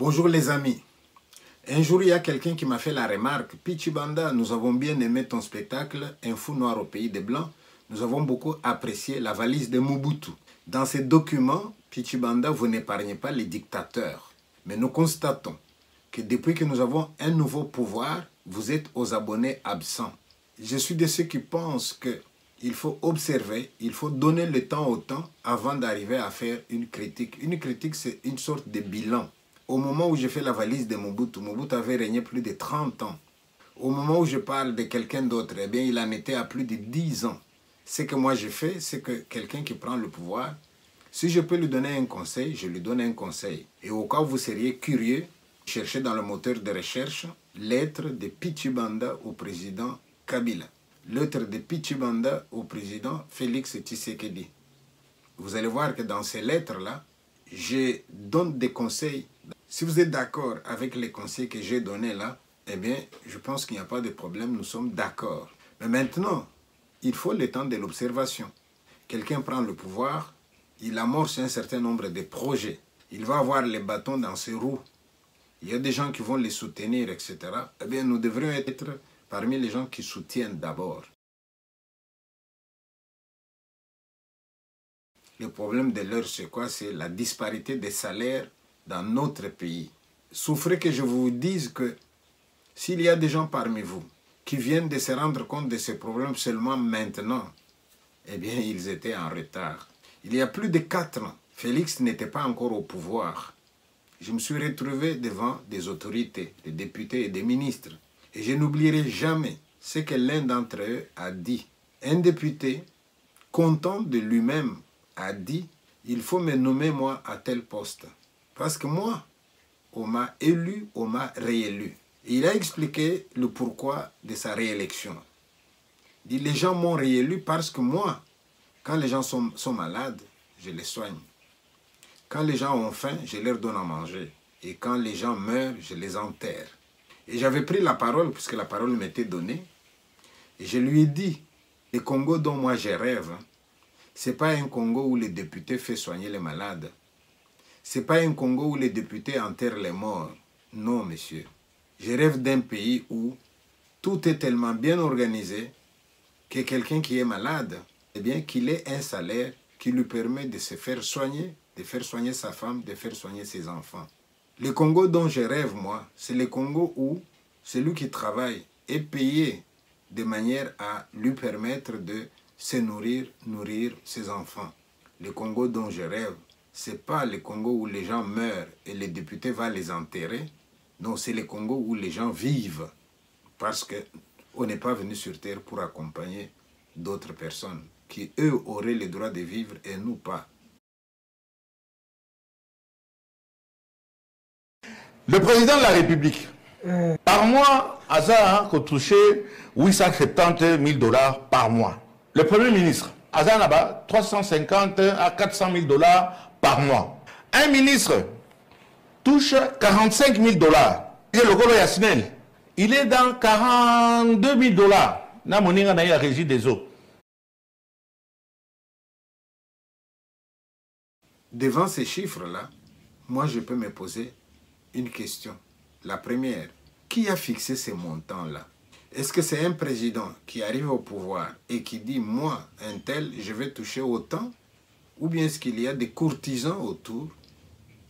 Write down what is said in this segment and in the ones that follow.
Bonjour les amis. Un jour, il y a quelqu'un qui m'a fait la remarque. Pichi Banda, nous avons bien aimé ton spectacle, Un fou noir au pays des Blancs. Nous avons beaucoup apprécié la valise de Mobutu. Dans ces documents, Pichi Banda, vous n'épargnez pas les dictateurs. Mais nous constatons que depuis que nous avons un nouveau pouvoir, vous êtes aux abonnés absents. Je suis de ceux qui pensent qu'il faut observer, il faut donner le temps au temps avant d'arriver à faire une critique. Une critique, c'est une sorte de bilan. Au moment où j'ai fait la valise de Mobutu, Mobutu avait régné plus de 30 ans. Au moment où je parle de quelqu'un d'autre, eh bien, il en était à plus de 10 ans. Ce que moi je fais, c'est que quelqu'un qui prend le pouvoir, si je peux lui donner un conseil, je lui donne un conseil. Et au cas où vous seriez curieux, cherchez dans le moteur de recherche lettre de Pichi Banda au président Kabila. Lettre de Pichi Banda au président Félix Tshisekedi. Vous allez voir que dans ces lettres-là, je donne des conseils. Si vous êtes d'accord avec les conseils que j'ai donnés là, eh bien, je pense qu'il n'y a pas de problème, nous sommes d'accord. Mais maintenant, il faut le temps de l'observation. Quelqu'un prend le pouvoir, il amorce un certain nombre de projets. Il va avoir les bâtons dans ses roues. Il y a des gens qui vont les soutenir, etc. Eh bien, nous devrions être parmi les gens qui soutiennent d'abord. Le problème de l'heure, c'est quoi? C'est la disparité des salaires dans notre pays. Souffrez que je vous dise que s'il y a des gens parmi vous qui viennent de se rendre compte de ces problèmes seulement maintenant, eh bien, ils étaient en retard. Il y a plus de 4 ans, Félix n'était pas encore au pouvoir. Je me suis retrouvé devant des autorités, des députés et des ministres. Et je n'oublierai jamais ce que l'un d'entre eux a dit. Un député, content de lui-même, a dit « Il faut me nommer moi à tel poste. » Parce que moi, on m'a élu, on m'a réélu. Et il a expliqué le pourquoi de sa réélection. Il dit « Les gens m'ont réélu parce que moi, quand les gens sont malades, je les soigne. Quand les gens ont faim, je leur donne à manger. Et quand les gens meurent, je les enterre. » Et j'avais pris la parole, puisque la parole m'était donnée. Et je lui ai dit « Le Congo dont moi je rêve, ce n'est pas un Congo où les députés font soigner les malades. Ce n'est pas un Congo où les députés enterrent les morts. Non, monsieur. Je rêve d'un pays où tout est tellement bien organisé que quelqu'un qui est malade, eh bien, qu'il ait un salaire qui lui permet de se faire soigner, de faire soigner sa femme, de faire soigner ses enfants. Le Congo dont je rêve, moi, c'est le Congo où celui qui travaille est payé de manière à lui permettre de se nourrir, nourrir ses enfants. Le Congo dont je rêve, ce n'est pas le Congo où les gens meurent et les députés vont les enterrer. Non, c'est le Congo où les gens vivent. Parce qu'on n'est pas venu sur terre pour accompagner d'autres personnes qui, eux, auraient le droit de vivre et nous pas. Le président de la République, par mois, Azar a touché 870 000 $ par mois. Le Premier ministre, Azar Naba, 350 à 400 000 $ par mois. Un ministre touche 45 000 $. Et le Golo Yassinel, il est dans 42 000 $. Na moninga na la régie des eaux. Devant ces chiffres-là, moi je peux me poser une question. La première, qui a fixé ces montants-là? Est-ce que c'est un président qui arrive au pouvoir et qui dit « Moi, un tel, je vais toucher autant » ou bien est-ce qu'il y a des courtisans autour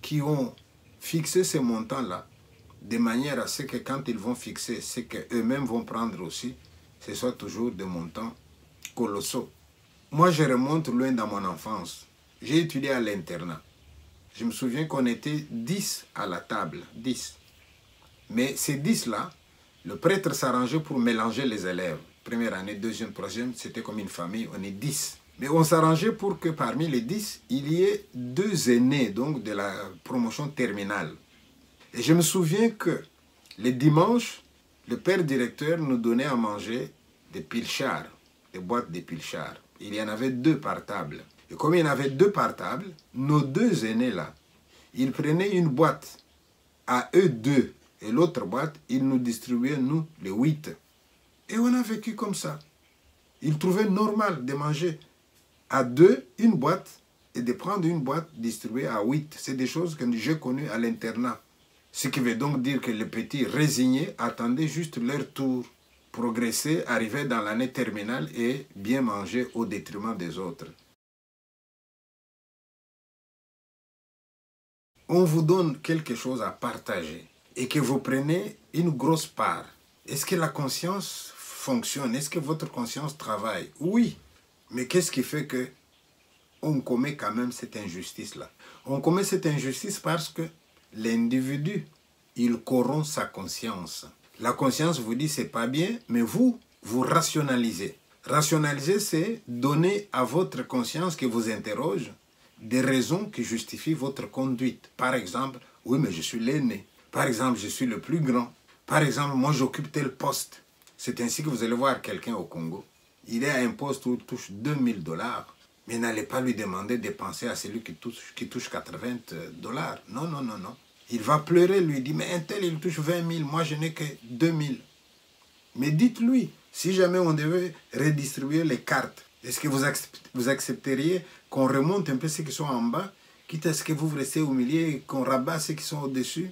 qui ont fixé ces montants-là de manière à ce que quand ils vont fixer ce qu'eux-mêmes vont prendre aussi, ce soit toujours des montants colossaux. Moi, je remonte loin dans mon enfance. J'ai étudié à l'internat. Je me souviens qu'on était 10 à la table, 10. Mais ces 10-là, le prêtre s'arrangeait pour mélanger les élèves. Première année, deuxième, troisième, c'était comme une famille, on est 10. Mais on s'arrangeait pour que parmi les 10, il y ait 2 aînés, donc de la promotion terminale. Et je me souviens que les dimanches, le père directeur nous donnait à manger des pilchards, des boîtes de pilchards. Il y en avait 2 par table. Et comme il y en avait 2 par table, nos 2 aînés là, ils prenaient une boîte à eux 2. Et l'autre boîte, ils nous distribuaient, nous, les 8. Et on a vécu comme ça. Ils trouvaient normal de manger à 2 une boîte et de prendre une boîte distribuée à 8. C'est des choses que j'ai connues à l'internat. Ce qui veut donc dire que les petits résignés attendaient juste leur tour, progresser, arriver dans l'année terminale et bien manger au détriment des autres. On vous donne quelque chose à partager et que vous prenez une grosse part. Est-ce que la conscience fonctionne? Est-ce que votre conscience travaille? Oui. Mais qu'est-ce qui fait que on commet quand même cette injustice-là? On commet cette injustice parce que l'individu, il corrompt sa conscience. La conscience vous dit c'est pas bien, mais vous rationalisez. Rationaliser, c'est donner à votre conscience qui vous interroge des raisons qui justifient votre conduite. Par exemple, oui, mais je suis l'aîné. Par exemple, je suis le plus grand. Par exemple, moi, j'occupe tel poste. C'est ainsi que vous allez voir quelqu'un au Congo. Il est à un poste où il touche 2000 $. Mais n'allez pas lui demander de penser à celui qui touche 80 $. Non, non, non, non. Il va pleurer, lui dit, mais un tel, il touche 20 000, moi, je n'ai que 2000. Mais dites-lui, si jamais on devait redistribuer les cartes, est-ce que vous accepteriez qu'on remonte un peu ceux qui sont en bas, quitte à ce que vous restez au milieu et qu'on rabat ceux qui sont au-dessus?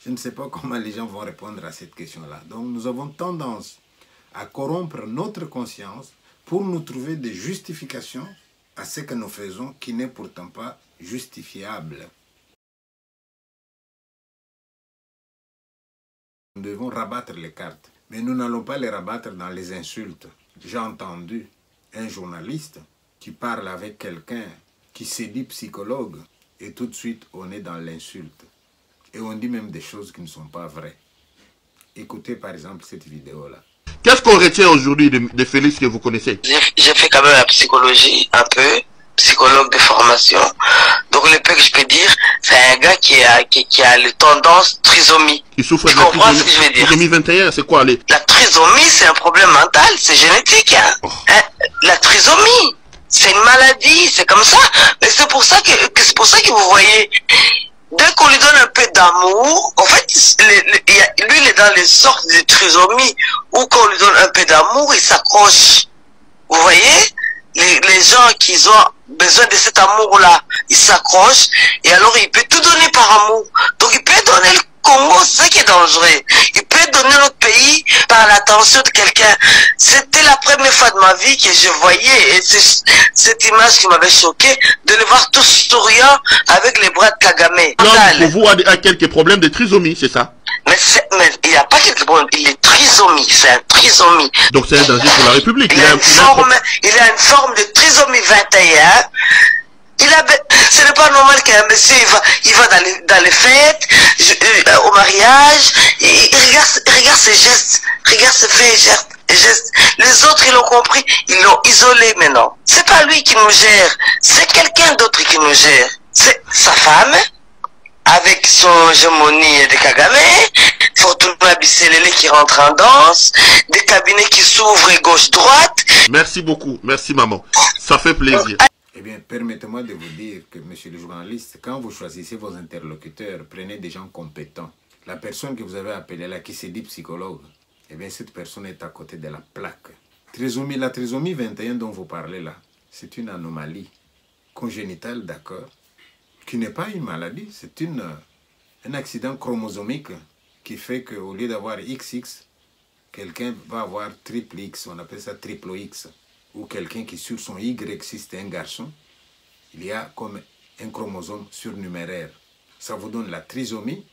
Je ne sais pas comment les gens vont répondre à cette question-là. Donc nous avons tendance à corrompre notre conscience pour nous trouver des justifications à ce que nous faisons qui n'est pourtant pas justifiable. Nous devons rabattre les cartes, mais nous n'allons pas les rabattre dans les insultes. J'ai entendu un journaliste qui parle avec quelqu'un qui se dit psychologue et tout de suite on est dans l'insulte. Et on dit même des choses qui ne sont pas vraies. Écoutez par exemple cette vidéo-là. Qu'est-ce qu'on retient aujourd'hui de Félix que vous connaissez? J'ai fait quand même la psychologie, un peu, psychologue de formation. Donc le peu que je peux dire, c'est un gars qui a le tendance trisomie. Il souffre tu de comprends ce que je veux dire? Trisomie 21, c'est quoi les... La trisomie, c'est un problème mental, c'est génétique. Hein. Oh. La trisomie, c'est une maladie, c'est comme ça. Mais c'est pour ça que vous voyez, dès qu'on lui donne un peu d'amour, en fait, lui, il est dans les sortes de trisomie où quand on lui donne un peu d'amour, il s'accroche. Vous voyez? Les gens qui ont besoin de cet amour-là, ils s'accrochent et alors il peut tout donner par amour. Donc il peut donner le Congo, c'est ça qui est dangereux. Il peut donner notre pays par l'attention de quelqu'un. C'était la première fois de ma vie que je voyais, et c'est cette image qui m'avait choqué, de le voir tout souriant avec les bras de Kagame. Pour vous, a quelques problèmes de trisomie, c'est ça? Mais il n'y a pas quelques problèmes, il est trisomie, c'est un trisomie. Donc c'est un danger pour la République. Il a une forme de trisomie 21. Ce n'est pas normal qu'un monsieur il va dans les fêtes, au mariage, il regarde ses gestes, regarde ses faits et gestes. Les autres ils l'ont compris, ils l'ont isolé maintenant. C'est pas lui qui nous gère, c'est quelqu'un d'autre qui nous gère. C'est sa femme, avec son hégémonie de Kagame, Fortuna Bisselele qui rentre en danse, des cabinets qui s'ouvrent gauche-droite. Merci beaucoup, merci maman, ça fait plaisir. Eh bien, permettez-moi de vous dire que, monsieur le journaliste, quand vous choisissez vos interlocuteurs, prenez des gens compétents. La personne que vous avez appelée là, qui se dit psychologue, eh bien, cette personne est à côté de la plaque. La trisomie 21 dont vous parlez là, c'est une anomalie congénitale, d'accord, qui n'est pas une maladie, c'est un accident chromosomique qui fait qu'au lieu d'avoir XX, quelqu'un va avoir triple X, on appelle ça triple X. Ou quelqu'un qui sur son Y6 est un garçon, il y a comme un chromosome surnuméraire. Ça vous donne la trisomie.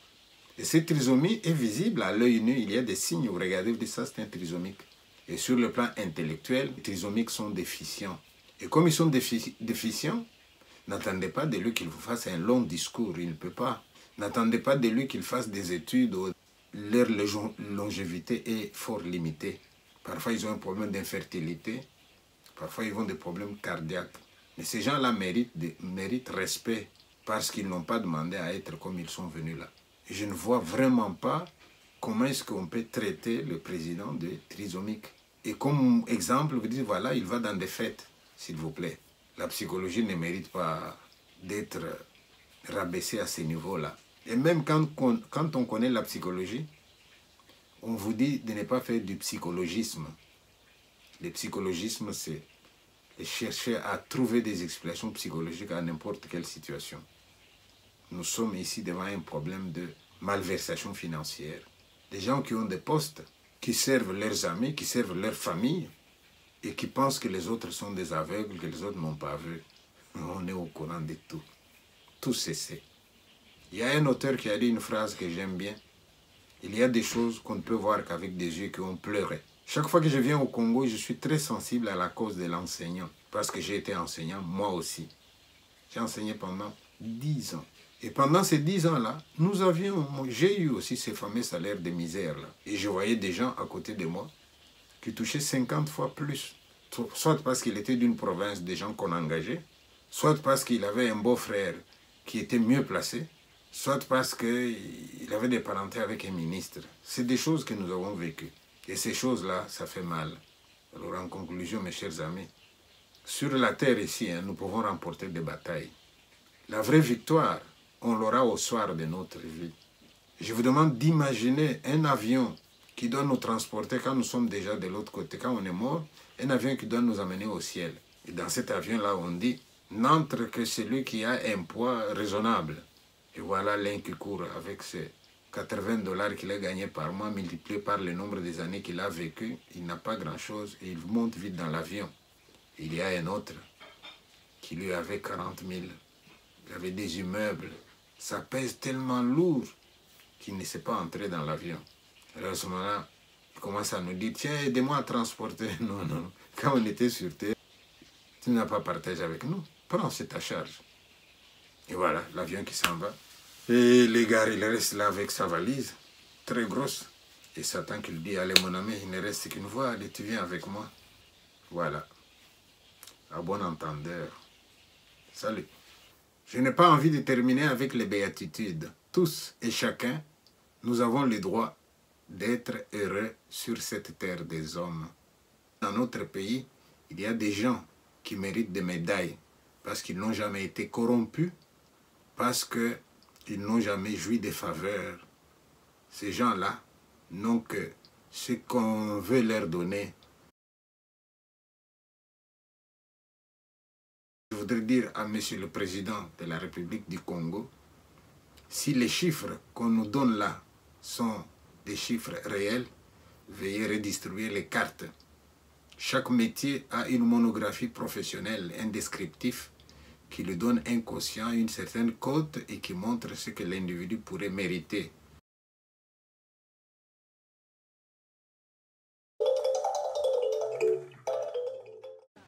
Et cette trisomie est visible à l'œil nu. Il y a des signes. Vous regardez, vous dites ça, c'est un trisomique. Et sur le plan intellectuel, les trisomiques sont déficients. Et comme ils sont déficients, n'attendez pas de lui qu'il vous fasse un long discours. Il ne peut pas. N'attendez pas de lui qu'il fasse des études. Leur longévité est fort limitée. Parfois, ils ont un problème d'infertilité. Parfois, ils ont des problèmes cardiaques. Mais ces gens-là méritent respect parce qu'ils n'ont pas demandé à être comme ils sont venus là. Et je ne vois vraiment pas comment est-ce qu'on peut traiter le président de trisomique. Et comme exemple, vous dites, voilà, il va dans des fêtes, s'il vous plaît. La psychologie ne mérite pas d'être rabaissée à ce niveau-là. Et même quand on connaît la psychologie, on vous dit de ne pas faire du psychologisme. Le psychologisme, c'est chercher à trouver des explications psychologiques à n'importe quelle situation. Nous sommes ici devant un problème de malversation financière. Des gens qui ont des postes, qui servent leurs amis, qui servent leur famille, et qui pensent que les autres sont des aveugles, que les autres n'ont pas vu. On est au courant de tout. Tout cessé. Il y a un auteur qui a dit une phrase que j'aime bien. Il y a des choses qu'on ne peut voir qu'avec des yeux qui ont pleuré. Chaque fois que je viens au Congo, je suis très sensible à la cause de l'enseignant. Parce que j'ai été enseignant, moi aussi. J'ai enseigné pendant 10 ans. Et pendant ces 10 ans-là, j'ai eu aussi ces fameux salaires de misère-là. Et je voyais des gens à côté de moi qui touchaient 50 fois plus. Soit parce qu'il était d'une province, des gens qu'on engageait, soit parce qu'il avait un beau-frère qui était mieux placé, soit parce qu'il avait des parentés avec un ministre. C'est des choses que nous avons vécues. Et ces choses-là, ça fait mal. Alors en conclusion, mes chers amis, sur la terre ici, nous pouvons remporter des batailles. La vraie victoire, on l'aura au soir de notre vie. Je vous demande d'imaginer un avion qui doit nous transporter quand nous sommes déjà de l'autre côté, quand on est mort, un avion qui doit nous amener au ciel. Et dans cet avion-là, on dit, n'entre que celui qui a un poids raisonnable. Et voilà l'un qui court avec ses 80 $ qu'il a gagné par mois, multiplié par le nombre des années qu'il a vécu. Il n'a pas grand-chose et il monte vite dans l'avion. Il y a un autre qui lui avait 40 000. Il avait des immeubles. Ça pèse tellement lourd qu'il ne sait pas entrer dans l'avion. Alors à ce moment-là, il commence à nous dire, tiens, aidez-moi à transporter. Non, non. Quand on était sur Terre, tu n'as pas partagé avec nous. Prends, c'est ta charge. Et voilà, l'avion qui s'en va. Et les gars, il reste là avec sa valise, très grosse. Et Satan qui lui dit, allez mon ami, il ne reste qu'une voie, allez, tu viens avec moi. Voilà. À bon entendeur. Salut. Je n'ai pas envie de terminer avec les béatitudes. Tous et chacun, nous avons le droit d'être heureux sur cette terre des hommes. Dans notre pays, il y a des gens qui méritent des médailles parce qu'ils n'ont jamais été corrompus, parce qu'ils n'ont jamais joui des faveurs. Ces gens-là n'ont que ce qu'on veut leur donner. Je voudrais dire à Monsieur le Président de la République du Congo, si les chiffres qu'on nous donne là sont des chiffres réels, veuillez redistribuer les cartes. Chaque métier a une monographie professionnelle, un descriptif qui lui donne un quotient, une certaine cote et qui montre ce que l'individu pourrait mériter